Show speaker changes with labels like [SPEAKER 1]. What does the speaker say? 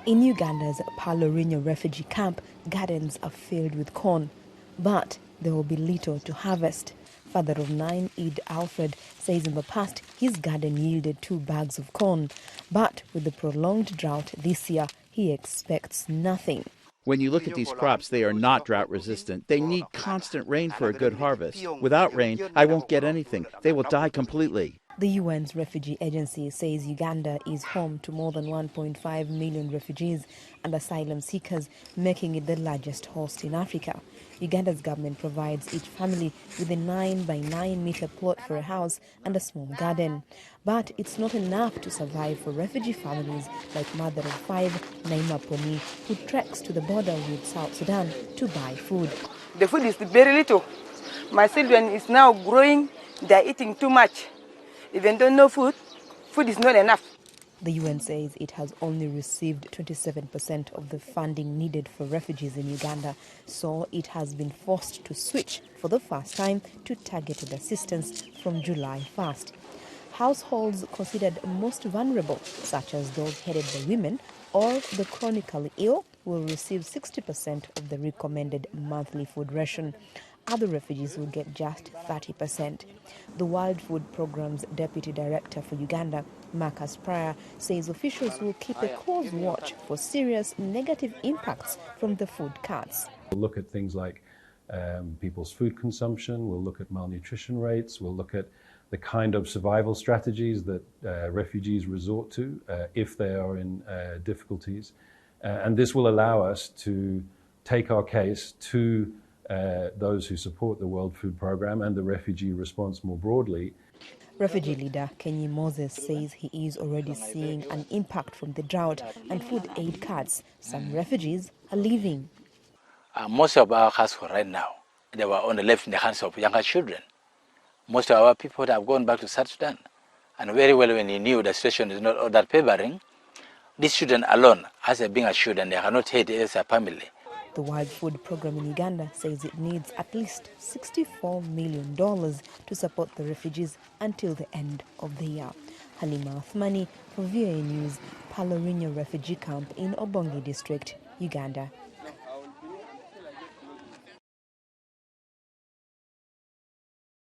[SPEAKER 1] In Uganda's Palorinya refugee camp, gardens are filled with corn, but there will be little to harvest. Father of 9, Eid Alfred, says in the past his garden yielded 2 bags of corn, but with the prolonged drought this year, he expects nothing.
[SPEAKER 2] When you look at these crops, they are not drought resistant. They need constant rain for a good harvest. Without rain, I won't get anything. They will die completely.
[SPEAKER 1] The UN's refugee agency says Uganda is home to more than 1.5 million refugees and asylum seekers, making it the largest host in Africa. Uganda's government provides each family with a 9 by 9 meter plot for a house and a small garden. But it's not enough to survive for refugee families like mother of 5, Halima Athumani, who treks to the border with South Sudan to buy food.
[SPEAKER 3] The food is very little. My children is now growing. They're eating too much. Even though no food, food is not enough.
[SPEAKER 1] The UN says it has only received 27% of the funding needed for refugees in Uganda, so it has been forced to switch for the first time to targeted assistance from July 1st. Households considered most vulnerable, such as those headed by women or the chronically ill, will receive 60% of the recommended monthly food ration. Other refugees will get just 30%. The World Food Programme's Deputy Director for Uganda, Marcus Pryor, says officials will keep a close watch for serious negative impacts from the food cuts.
[SPEAKER 4] We'll look at things like people's food consumption, we'll look at malnutrition rates, we'll look at the kind of survival strategies that refugees resort to if they are in difficulties. And this will allow us to take our case to those who support the World Food Programme and the refugee response more broadly.
[SPEAKER 1] Refugee leader Kenyi Moses says he is already seeing an impact from the drought and food aid cuts. Some refugees are leaving.
[SPEAKER 5] Most of our households right now, they were only left in the hands of younger children. Most of our people have gone back to South Sudan. And very well, when he knew the situation is not all that favoring, these children alone, as being a children, they cannot head as a family.
[SPEAKER 1] The World Food Programme in Uganda says it needs at least $64 million to support the refugees until the end of the year. Halima Athumani for VOA News, Palorinya refugee camp in Obongi district, Uganda.